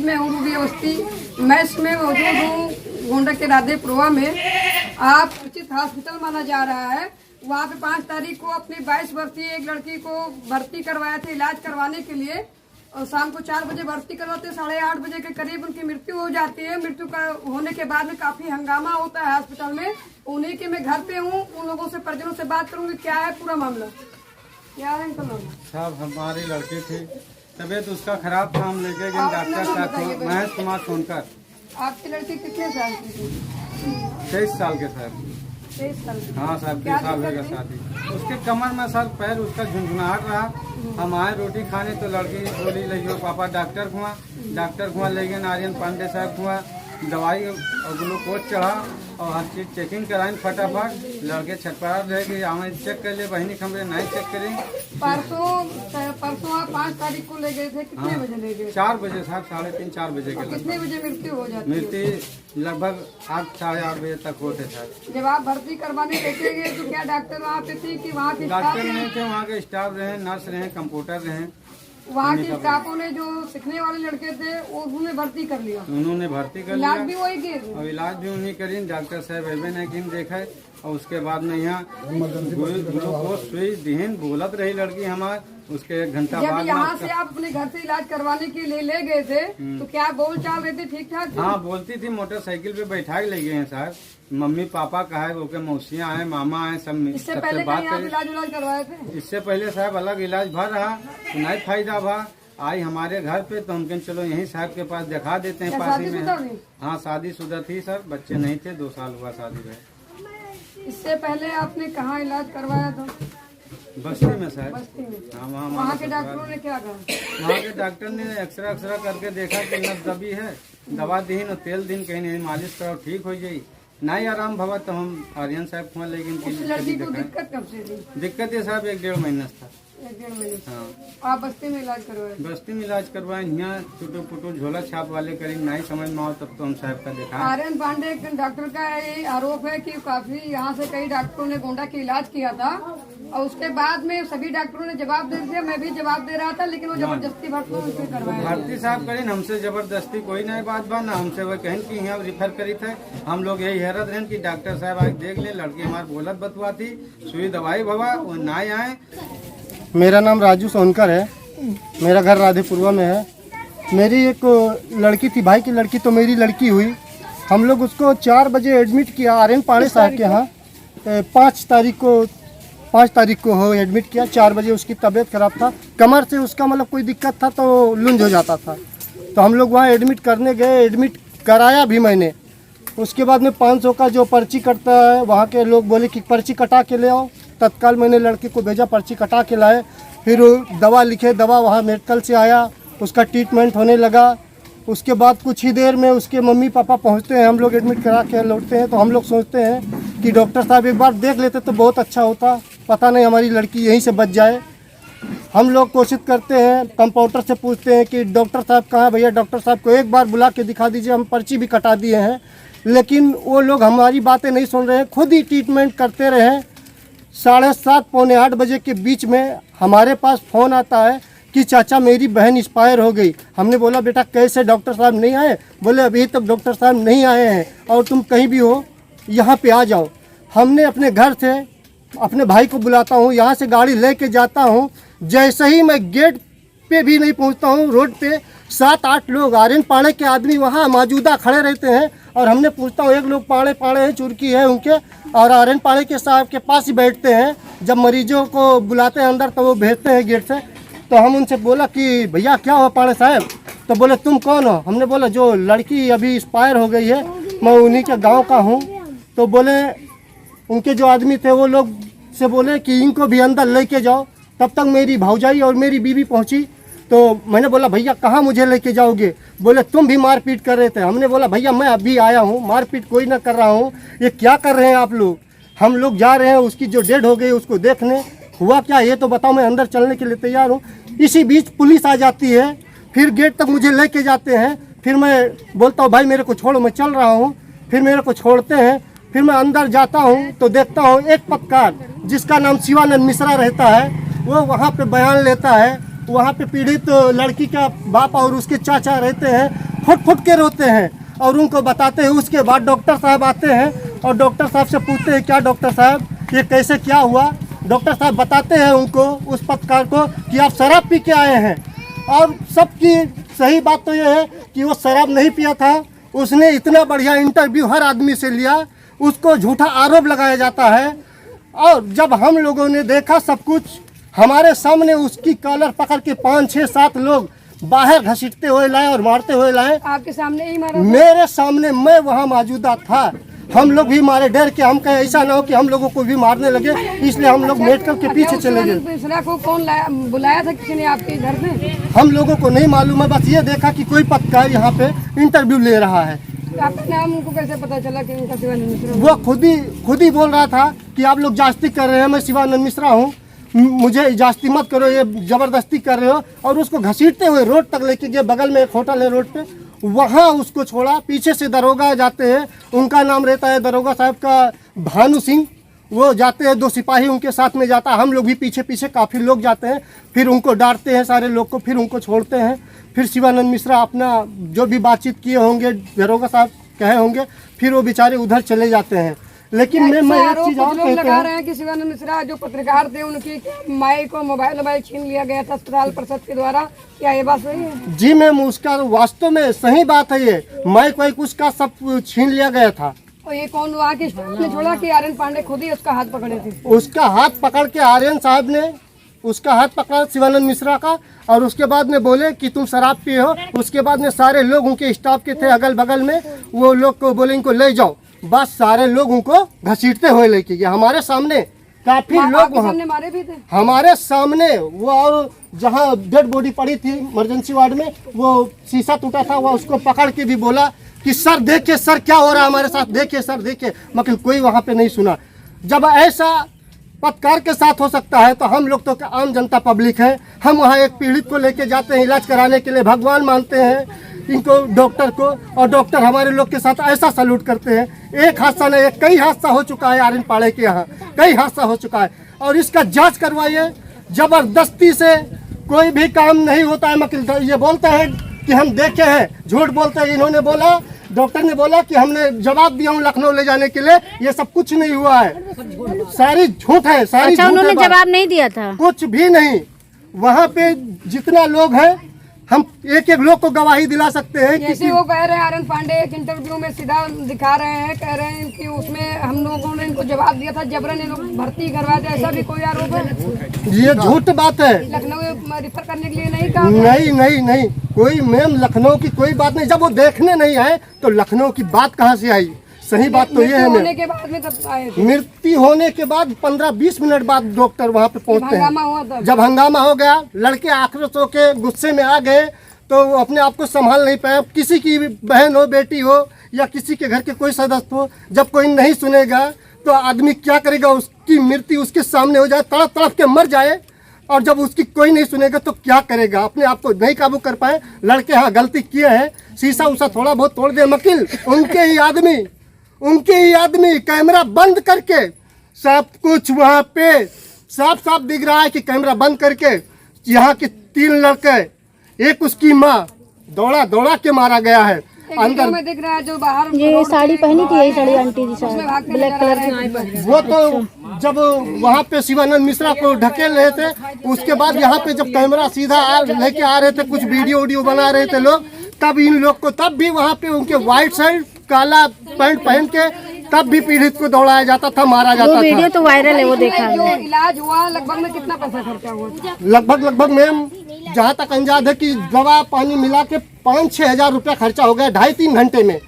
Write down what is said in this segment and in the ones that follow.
में हूँ रूबी अवस्थी। मैं इसमें मौजूद हूँ गोंडा के राधेपुरवा में। आप उचित हॉस्पिटल माना जा रहा है। वहाँ पे 5 तारीख को अपनी 22 वर्षीय एक लड़की को भर्ती करवाया था इलाज करवाने के लिए, और शाम को 4 बजे भर्ती करवाते 8:30 बजे के करीब उनकी मृत्यु हो जाती है। मृत्यु का होने के बाद में काफी हंगामा होता है हॉस्पिटल में। उन्हीं के मैं घर पे हूँ, उन लोगों से परिजनों से बात करूंगी क्या है पूरा मामला, क्या है इनका मामला। साहब हमारी लड़की थी, तबीयत उसका खराब था, हम लेके गए डॉक्टर साहब महेश कुमार सोनकर। आपकी लड़की कितने साल की थी? 23 साल के सर। 23 साल की। हाँ साहब 20 साल होगा शादी। उसके कमर में सर पैर उसका झुंझुनाहट रहा। हम आए रोटी खाने तो लड़की बोली लइयो पापा डॉक्टर खुआ ले गए नारायण पांडे साहब खुआ, दवाई और ग्लूकोज चढ़ा और हर चीज चेकिंग कराइन फटाफट। लड़के छटपटा रहे कि हमें चेक कर ले, बहनी खबरें नहीं चेक करें। परसों आप 5 तारीख को ले गए थे, कितने बजे ले गए? 4 बजे साहब, 3:30-4 बजे के कितने बजे मृत्यु हो जाती है? मृत्यु लगभग 8-8:30 बजे तक होते सर। जब आप भर्ती करवाने लेके गए तो क्या डॉक्टर वहाँ पे थी कि वहाँ के डॉक्टर नहीं थे, वहाँ के स्टाफ रहे, नर्स रहे, कंप्यूटर रहे। वहाँ के स्टाफों ने जो सीखने वाले लड़के थे वो उन्होंने भर्ती कर लिया, उन्होंने भर्ती कर इलाज लिया भी वही किए थे। और इलाज भी उन्हीं करी। डॉक्टर साहब अबे नहीं किन देखा और उसके बाद में यहाँ ग्लूकोज सुई दीन बोलत रही लड़की हमार। उसके 1 घंटा जब बाद यहाँ से आप अपने घर से इलाज करवाने के लिए ले गए थे तो क्या बोल चाल रहे थे ठीक ठाक? हाँ बोलती थी, मोटरसाइकिल पे बैठा के ले गए हैं सर। मम्मी पापा का है, वो के मौसियाँ आए, मामा आए, सब इससे पहले बात कहीं आप करी। इलाज करवाए थे? इससे पहले साहब अलग इलाज भर रहा तो नहीं फायदा भा। आई हमारे घर पे तो हम कहें चलो यहीं साहब के पास दिखा देते हैं, पास ही में है। हाँ शादीशुदा थी सर, बच्चे नहीं थे, 2 साल हुआ शादी में। इससे पहले आपने कहाँ इलाज करवाया था? बस्ती में सर। बस्ती में। हाँ वहाँ के डॉक्टरों ने क्या कहा? वहाँ के डॉक्टर ने एक्सरा करके देखा कि नस दबी है, दवा दीन और तेल दिन कहीं नहीं मालिश करो ठीक हो जाये। नहीं आराम भवा तो हम आर्यन साहब खुआ लेकिन उस लड़की को दिक्कत कब से थी? दिक्कत ये साहब 1-1.5 महीना था। 1-1.5 महीने से। हाँ आप बस्ती में इलाज करवाए? बस्ती में इलाज करवाए। यहाँ टूटो पुटो झोला छाप वाले करीब नहीं समझ में आओ तब तो हम साहब का देखा। आर्यन पांडे डॉक्टर का ये आरोप है कि काफी यहाँ से कई डॉक्टरों ने गोंडा का इलाज किया था और उसके बाद में सभी डॉक्टरों ने जवाब दे दिया। मैं भी जवाब दे रहा था लेकिन वो जबरदस्ती भर्ती करवाया। भर्ती साहब करें हमसे जबरदस्ती कोई नहीं बात बा ना, हमसे वो कहन की यहाँ रिफर करी थे। हम लोग यही हैरत रहें कि डॉक्टर साहब आके देख ले, लड़की हमारी बोलत बतवा थी, सुई दवाई भवा वो ना आए। मेरा नाम राजू सोनकर है, मेरा घर राधेपुरवा में है। मेरी एक लड़की थी, भाई की लड़की तो मेरी लड़की हुई। हम लोग उसको 4 बजे एडमिट किया आर्यन पांडे साहब के यहाँ। 5 तारीख को हो एडमिट किया। 4 बजे उसकी तबीयत खराब था, कमर से उसका मतलब कोई दिक्कत था तो लुंज हो जाता था। तो हम लोग वहाँ एडमिट करने गए, एडमिट कराया भी मैंने। उसके बाद में 500 का जो पर्ची कटता है, वहाँ के लोग बोले कि पर्ची कटा के ले आओ। तत्काल मैंने लड़के को भेजा, पर्ची कटा के लाए। फिर दवा लिखे, दवा वहाँ मेडिकल से आया, उसका ट्रीटमेंट होने लगा। उसके बाद कुछ ही देर में उसके मम्मी पापा पहुँचते हैं, हम लोग एडमिट करा के लौटते हैं। तो हम लोग सोचते हैं कि डॉक्टर साहब एक बार देख लेते तो बहुत अच्छा होता, पता नहीं हमारी लड़की यहीं से बच जाए। हम लोग कोशिश करते हैं, कंपाउंडर से पूछते हैं कि डॉक्टर साहब कहाँ? भैया डॉक्टर साहब को एक बार बुला के दिखा दीजिए, हम पर्ची भी कटा दिए हैं। लेकिन वो लोग हमारी बातें नहीं सुन रहे हैं, खुद ही ट्रीटमेंट करते रहे। 7:30 पौने 8 बजे के बीच में हमारे पास फ़ोन आता है कि चाचा मेरी बहन एक्सपायर हो गई। हमने बोला बेटा कैसे, डॉक्टर साहब नहीं आए? बोले अभी तक डॉक्टर साहब नहीं आए हैं और तुम कहीं भी हो यहाँ पे आ जाओ। हमने अपने घर से अपने भाई को बुलाता हूँ, यहाँ से गाड़ी लेके जाता हूँ। जैसे ही मैं गेट पे भी नहीं पहुँचता हूँ, रोड पे 7-8 लोग आर्यन पांडे के आदमी वहाँ मौजूदा खड़े रहते हैं। और हमने पूछता हूँ, एक लोग पांडे हैं, चुरकी है उनके, और आर्यन पांडे के साहब के पास ही बैठते हैं। जब मरीजों को बुलाते हैं अंदर तो वो भेजते हैं गेट से। तो हम उनसे बोला कि भैया क्या हुआ पांडे साहब? तो बोले तुम कौन हो? हमने बोला जो लड़की अभी एक्सपायर हो गई है, मैं उन्हीं के गांव का हूँ। तो बोले उनके जो आदमी थे वो लोग से बोले कि इनको भी अंदर लेके जाओ। तब तक मेरी भौजाई और मेरी बीवी पहुँची। तो मैंने बोला भैया कहाँ मुझे लेके जाओगे? बोले तुम भी मारपीट कर रहे थे। हमने बोला भैया मैं अभी आया हूँ, मारपीट कोई ना कर रहा हूँ, ये क्या कर रहे हैं आप लोग? हम लोग जा रहे हैं उसकी जो डेड हो गई उसको देखने, हुआ क्या ये तो बताओ, मैं अंदर चलने के लिए तैयार हूँ। इसी बीच पुलिस आ जाती है, फिर गेट तक मुझे लेके जाते हैं। फिर मैं बोलता हूँ भाई मेरे को छोड़ो, मैं चल रहा हूँ। फिर मेरे को छोड़ते हैं, फिर मैं अंदर जाता हूँ तो देखता हूँ एक पत्रकार जिसका नाम शिवानंद मिश्रा रहता है, वो वहाँ पे बयान लेता है। वहाँ पे पीड़ित लड़की का बाप और उसके चाचा रहते हैं। फुट फुट के रोते हैं और उनको बताते हैं। उसके बाद डॉक्टर साहब आते हैं और डॉक्टर साहब से पूछते हैं क्या डॉक्टर साहब ये कैसे क्या हुआ। डॉक्टर साहब बताते हैं उनको, उस पत्रकार को, कि आप शराब पी के आए हैं। और सबकी सही बात तो ये है कि वो शराब नहीं पिया था। उसने इतना बढ़िया इंटरव्यू हर आदमी से लिया, उसको झूठा आरोप लगाया जाता है। और जब हम लोगों ने देखा सब कुछ, हमारे सामने उसकी कॉलर पकड़ के 5, 6, 7 लोग बाहर घसीटते हुए लाए और मारते हुए लाए। आपके सामने ही मारा? मेरे सामने, मैं वहाँ मौजूदा था। हम लोग भी मारे डर के, हम कहे ऐसा ना हो कि हम लोगों को भी मारने लगे, इसलिए हम लोग मेडिकल के पीछे चले गए। मिश्रा को कौन बुलाया था, किसी ने आपके घर में? हम लोगों को नहीं मालूम है, बस ये देखा कि कोई पत्रकार यहाँ पे इंटरव्यू ले रहा है। आपका नाम उनको कैसे पता चला कि उनका शिवानंद मिश्रा? वो खुद ही बोल रहा था कि आप लोग जास्ती कर रहे हैं, मैं शिवानंद मिश्रा हूँ, मुझे इजाजती मत करो, ये जबरदस्ती कर रहे हो। और उसको घसीटते हुए रोड तक लेके गए। बगल में एक होटल है रोड पे, वहाँ उसको छोड़ा। पीछे से दरोगा जाते हैं, उनका नाम रहता है दरोगा साहब का भानु सिंह। वो जाते हैं, 2 सिपाही उनके साथ में जाता है। हम लोग भी पीछे पीछे काफ़ी लोग जाते हैं। फिर उनको डांटते हैं सारे लोग को, फिर उनको छोड़ते हैं। फिर शिवानंद मिश्रा अपना जो भी बातचीत किए होंगे, दरोगा साहब कहे होंगे, फिर वो बेचारे उधर चले जाते हैं। लेकिन मैं एक चीज और कहते लगा रहे हैं कि शिवानंद मिश्रा जो पत्रकार थे उनकी माइक और मोबाइल छीन लिया गया था अस्पताल प्रशासन के द्वारा, क्या ये बात सही है? जी मैम, उसका वास्तव में सही बात है। ये माइक वाइक उसका सब छीन लिया गया था। और ये कौन वहाँ की ने छोड़ा कि आर्यन पांडे खुद ही उसका हाथ पकड़े थे? उसका हाथ पकड़ के आर्यन साहब ने उसका हाथ पकड़ा शिवानंद मिश्रा का, और उसके बाद में बोले कि तुम शराब पिए हो। उसके बाद में सारे लोग उनके स्टाफ के थे अगल बगल में, वो लोग को बोले इनको ले जाओ। बस सारे लोग उनको घसीटते हुए लेके गए। हमारे सामने काफी लोग वहाँ मारे भी थे हमारे सामने। वो और जहाँ डेड बॉडी पड़ी थी इमरजेंसी वार्ड में, वो शीशा टूटा था, वो उसको पकड़ के भी बोला कि सर देखिए, सर क्या हो रहा है हमारे साथ, देखिए सर देखिए, मगर कोई वहाँ पे नहीं सुना। जब ऐसा पत्रकार के साथ हो सकता है तो हम लोग तो आम जनता पब्लिक है। हम वहाँ एक पीड़ित को लेके जाते हैं इलाज कराने के लिए, भगवान मानते हैं इनको, डॉक्टर को, और डॉक्टर हमारे लोग के साथ ऐसा सैल्यूट करते हैं। एक हादसा नहीं, कई हादसा हो चुका है आर्यन पाड़े के यहाँ, कई हादसा हो चुका है। और इसका जांच करवाइए। जबरदस्ती से कोई भी काम नहीं होता है। वकील ये बोलते हैं कि हम देखे हैं, झूठ बोलते हैं। इन्होंने बोला, डॉक्टर ने बोला कि हमने जवाब दिया हूँ लखनऊ ले जाने के लिए, ये सब कुछ नहीं हुआ है, सारी झूठ है, सारी अच्छा, उन्होंने जवाब नहीं दिया था? कुछ भी नहीं। वहाँ पे जितना लोग हैं, हम एक एक लोग को गवाही दिला सकते हैं। जैसे वो कह रहे हैं आर्यन पांडे एक इंटरव्यू में सीधा दिखा रहे हैं, कह रहे हैं कि उसमें हम लोगों ने इनको जवाब दिया था, जबरन ये लोग भर्ती करवाए थे, ऐसा भी कोई आरोप है? ये झूठ बात है। लखनऊ रिफर करने के लिए नहीं कहा? नहीं, कोई मैम लखनऊ की कोई बात नहीं। जब वो देखने नहीं आए तो लखनऊ की बात कहाँ से आई? सही बात तो ये है। होने के बाद में तब आए थे? मृत्यु होने के बाद 15-20 मिनट बाद डॉक्टर वहाँ पे पहुँचते हंगामा हुआ था? हैं। जब हंगामा हो गया, लड़के आक्रोश होके गुस्से में आ गए, तो वो अपने आप को संभाल नहीं पाए। किसी की बहन हो, बेटी हो, या किसी के घर के कोई सदस्य हो, जब कोई नहीं सुनेगा तो आदमी क्या करेगा? उसकी मृत्यु उसके सामने हो जाए, तड़प तड़प के मर जाए, और जब उसकी कोई नहीं सुनेगा तो क्या करेगा? अपने आप को नहीं काबू कर पाए। लड़के हाँ गलती किए हैं, शीशा उसा थोड़ा बहुत तोड़ दे। वकील उनके ही आदमी कैमरा बंद करके, सब कुछ वहाँ पे साफ साफ दिख रहा है कि कैमरा बंद करके यहाँ के 3 लड़के, एक उसकी माँ, दौड़ा के मारा गया है। अंदर में दिख रहा है जो बाहर ये साड़ी पहनी थी, यही साड़ी आंटी जी साहब, ब्लैक कलर की। वो तो जब वहाँ पे शिवानंद मिश्रा को ढकेल रहे थे, उसके बाद यहाँ पे जब कैमरा सीधा लेके आ रहे थे, कुछ वीडियो बना रहे थे लोग, तब इन लोग को, तब भी वहाँ पे उनके व्हाइट शर्ट काला पैंट पहन के तब भी पीड़ित को दौड़ाया जाता था, मारा जाता था। वीडियो तो वायरल है, वो देखा। जो इलाज हुआ लगभग में कितना पैसा खर्चा हुआ? लगभग मैम जहाँ तक अंदाज है कि दवा पानी मिला के 5-6 हजार रुपया खर्चा हो गया 2.5-3 घंटे में।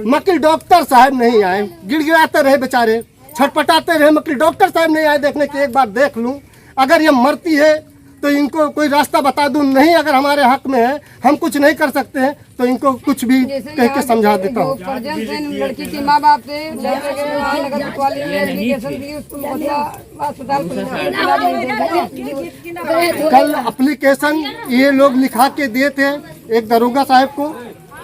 मकील डॉक्टर साहब नहीं आए, गिड़गिड़ाते रहे बेचारे, छटपटाते रहे। मकील डॉक्टर साहब नहीं आए देखने के, एक बार देख लूं, अगर ये मरती है तो इनको कोई रास्ता बता दूं। नहीं, अगर हमारे हक में है, हम कुछ नहीं कर सकते हैं, तो इनको कुछ भी कह के समझा देता हूँ। लड़की के माँ बाप थे, कल एप्लीकेशन ये लोग लिखा के दिए थे एक दरोगा साहब को,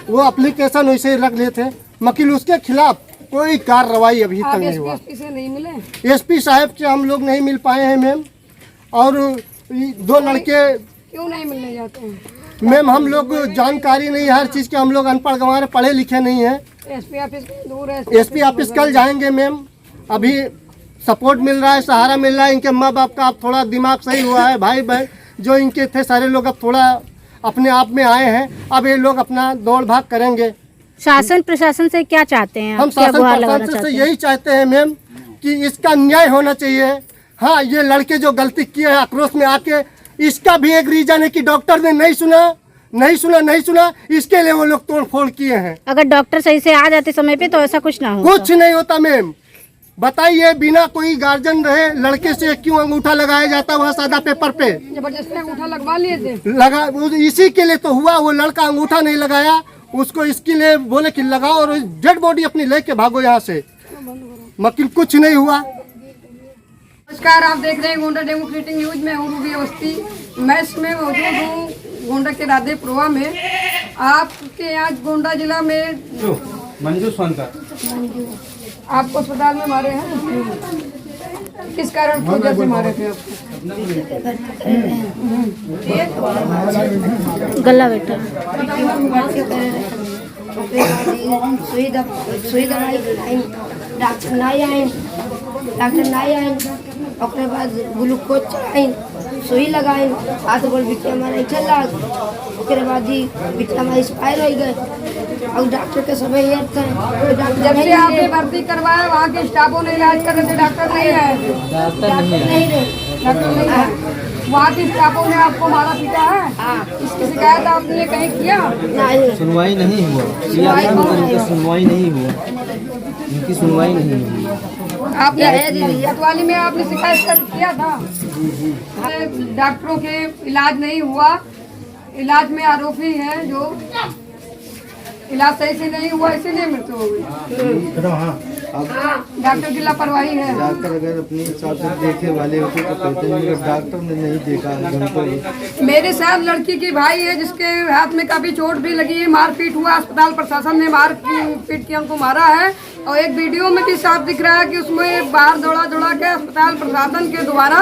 वो एप्लीकेशन वैसे ही रख लिए थे। वकील उसके खिलाफ कोई कार्रवाई अभी तक नहीं हुआ। नहीं मिले एसपी साहब से हम लोग नहीं मिल पाए हैं मैम। और 2 लड़के क्यों नहीं मिलने जाते हैं? मैम हम लोग जानकारी नहीं है हर चीज़ के, हम लोग अनपढ़ गंवार पढ़े लिखे नहीं हैं। एसपी ऑफिस दूर है। एसपी ऑफिस कल जाएंगे मैम। अभी सपोर्ट मिल रहा है, सहारा मिल रहा है। इनके माँ बाप का अब थोड़ा दिमाग सही हुआ है, भाई बहन जो इनके थे सारे लोग अब थोड़ा अपने आप में आए हैं। अब ये लोग अपना दौड़ भाग करेंगे। शासन प्रशासन से क्या चाहते हैं? हम क्या शासन गुहार लगाना प्रशासन से चाहते हैं? यही चाहते हैं मैम कि इसका न्याय होना चाहिए। हाँ, ये लड़के जो गलती किए हैं आक्रोश में आके, इसका भी एक रीजन है कि डॉक्टर ने नहीं सुना, इसके लिए वो लोग तोड़ फोड़ किए हैं। अगर डॉक्टर सही से आ जाते समय पे तो ऐसा कुछ ना हो। कुछ नहीं होता मैम। बताइए, बिना कोई गार्जियन रहे लड़के से क्यों अंगूठा लगाया जाता है वहाँ सादा पेपर पे? जबरदस्ती अंगूठा लगवा लिए थे। लगा इसी के लिए तो हुआ। वो लड़का अंगूठा नहीं लगाया, उसको इसके लिए बोले कि लगाओ और डेड बॉडी अपनी लेके भागो यहाँ से, मगर कुछ नहीं हुआ। नमस्कार, आप देख रहे हैं गोंडा डेमोक्रेटिक न्यूज में। हूँ रूबी अवस्थी। मैं इसमें मौजूद हूँ गोंडा के राधेपुरवा में। आपके यहाँ गोंडा जिला में मंजू सोनकर आपको अस्पताल में मारे हैं, किस कारण की वजह से मारे थे आपको? गला बेटा सुई दवाई डॉक्टर नहीं आए ओकरे बाद ग्लूकोज चढ़ाइन, सुई लगाइन, हाथ गोड़ बिटिया हमारा चल रहा। ओकरे बाद ही बिटिया हमारा एक्सपायर हो गए और डॉक्टर के सब हेयर थे। जब से आपने भर्ती करवाया वहाँ के स्टाफों ने इलाज कर रहे थे, डॉक्टर नहीं आए थे। डॉक्टर नहीं रहे। वहाँ के स्टाफों ने आपको मारा पीटा है? इसकी शिकायत आपने कहीं किया? नहीं, सुनवाई नहीं हुआ। सुनवाई नहीं हुआ, इनकी सुनवाई नहीं हुई। आपने कोतवाली में आपने शिकायत किया था? डॉक्टरों के इलाज नहीं हुआ, इलाज में आरोपी है जो इलाज सही से नहीं हुआ, इसीलिए मृत्यु हो गई। डॉक्टर की लापरवाही है। डॉक्टर अगर अपने हिसाब से देखे वाले होते तो कहते हैं, डॉक्टर ने नहीं देखा। मेरे साथ लड़की की भाई है जिसके हाथ में काफी चोट भी लगी है, मारपीट हुआ, अस्पताल प्रशासन ने मारपीट किया, उनको मारा है। और एक वीडियो में भी साफ दिख रहा है कि उसमें बाहर दौड़ा के अस्पताल प्रशासन के द्वारा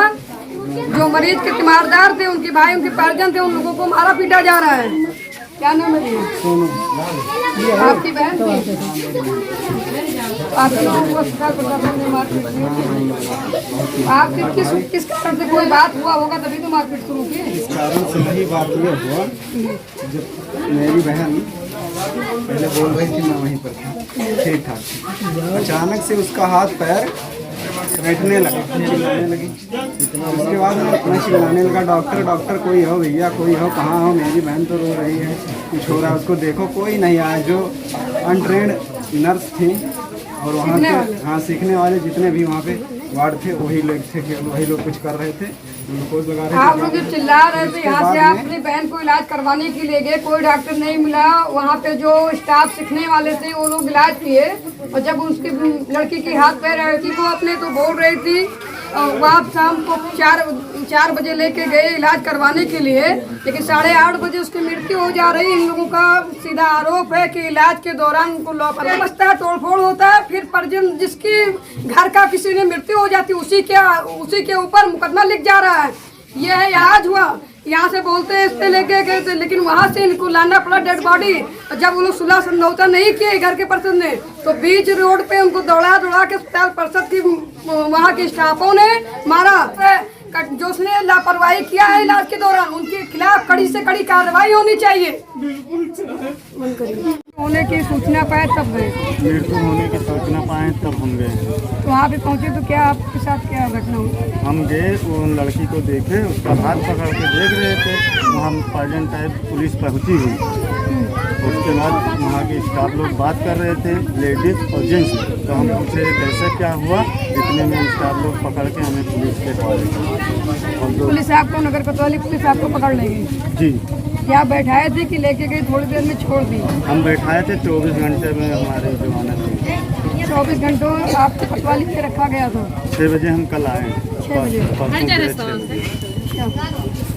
जो मरीज के तीमारदार थे, उनके भाई, उनके परिजन थे, उन लोगों को मारा पीटा जा रहा है। क्या नाम है भैया? आपकी बहन थी? आपके लोगों को अस्पताल प्रशासन ने मारपीट की? आपके किस कारण से कोई बात हुआ होगा तभी तो मारपीट शुरू की? इस कारण से यही बात ये हुआ, जब मेरी बहन पहले बोल रही थी, मैं वहीं पर था, ठीक ठाक। अचानक से उसका हाथ पैर बैठने लगी। उसके बाद मैं अपना चिल्लाने लगा, डॉक्टर कोई हो भैया, कोई हो, कहाँ हो? मेरी बहन तो रो रही है, कुछ हो रहा है, उसको देखो। कोई नहीं आया। जो अनट्रेंड नर्स थी और वहाँ के सीखने वाले जितने भी वहाँ पे वार्ड थे, वही लोग थे, वही लोग कुछ कर रहे थे, ग्लूकोज लगा रहे थे। आप लोग जो चिल्ला रहे थे, यहाँ से आप अपनी बहन को इलाज करवाने के लिए गए, कोई डॉक्टर नहीं मिला। वहाँ पे जो स्टाफ सीखने वाले थे वो लोग इलाज किए, और जब उसकी लड़की की हाथ पैर लड़की को अपने तो बोल रही थी, वहाँ शाम को 4 बजे लेके गए इलाज करवाने के लिए, लेकिन 8:30 बजे उसकी मृत्यु हो जा रही। इन लोगों का सीधा आरोप है कि इलाज के दौरान उनको लापरवाही बचता है, तोड़फोड़ होता है, फिर परिजन जिसकी घर का किसी ने मृत्यु हो जाती उसी के ऊपर मुकदमा लिख जा रहा है। ये है आज हुआ, यहाँ से बोलते इससे लेके गए थे, लेकिन वहाँ से इनको लाना पड़ा डेड बॉडी। जब वो लोग सुलह समझौता नहीं किए घर के परिषद ने, तो बीच रोड पे उनको दौड़ा के अस्पताल परिषद की वहाँ के स्टाफों ने मारा। जो उसने लापरवाही किया है इलाज के दौरान, उनके खिलाफ कड़ी से कड़ी कार्रवाई होनी चाहिए। होने की सूचना पाए तब गए? मृत्यु होने की सूचना पाए तब हम गए। तो वहाँ पे पहुँचे तो क्या आपके साथ क्या घटना हुई? हम गए, वो लड़की को देखे, उसका हाथ पकड़ के देख रहे थे। वहाँ पर्यटन टाइप पुलिस पहुँची हुई। उसके बाद वहाँ के स्टाफ लोग बात कर रहे थे, लेडीज और जेंट्स। तो हम पूछे कैसे क्या हुआ, इतने में स्टाफ लोग पकड़ के हमें पुलिस के पास। पुलिस आपको, नगर कोतवाली पुलिस आपको पकड़ लेगी? जी। क्या बैठाए थे कि लेके गई थोड़ी देर में छोड़ दी? हम बैठाए थे, 24 घंटे में हमारी जमानत हुई। 24 घंटों आपको कोतवाली में रखा गया था? 6 बजे हम कल आए। 6 बजे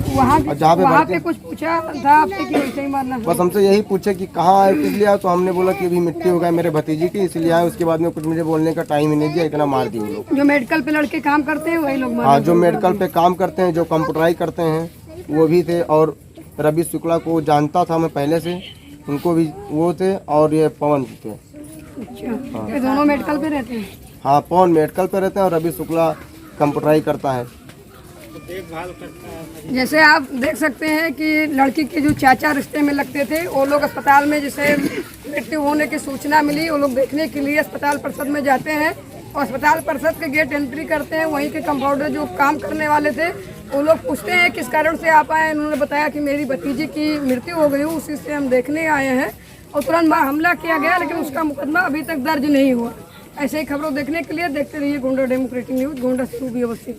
वहाँ पे कुछ पूछा था आपसे कि वैसे ही मारना? बस हमसे यही पूछे कि कहाँ आए, किस लिए आए, तो हमने बोला कि अभी मृत्यु हो गया मेरे भतीजी की, इसलिए आए। उसके बाद में कुछ मुझे बोलने का टाइम ही नहीं दिया, इतना मार दिए लोग। जो मेडिकल पे लड़के काम करते हैं वही लोग? हाँ, जो मेडिकल पे काम करते हैं, जो कंप्यूटराइज करते हैं वो भी थे, और रवि शुक्ला को जानता था मैं पहले से, उनको भी वो थे और ये पवन भी थे। अच्छा, ये दोनों मेडिकल पे रहते हैं? हाँ, पवन मेडिकल पे रहते हैं और रवि शुक्ला कंप्यूटराई करता है। जैसे आप देख सकते हैं कि लड़की के जो चाचा रिश्ते में लगते थे, वो लोग अस्पताल में जैसे मृत्यु होने की सूचना मिली, वो लोग देखने के लिए अस्पताल परिषद में जाते हैं और अस्पताल परिषद के गेट एंट्री करते हैं। वहीं के कंपाउंडर जो काम करने वाले थे, वो लोग पूछते हैं किस कारण से आप आए। उन्होंने बताया कि मेरी भतीजी की मृत्यु हो गई, उसी से हम देखने आए हैं और तुरंत हमला किया गया, लेकिन उसका मुकदमा अभी तक दर्ज नहीं हुआ। ऐसे ही खबरों देखने के लिए देखते रहिए गोंडा डेमोक्रेटिक न्यूज़, गोंडा से रूबी अवस्थी।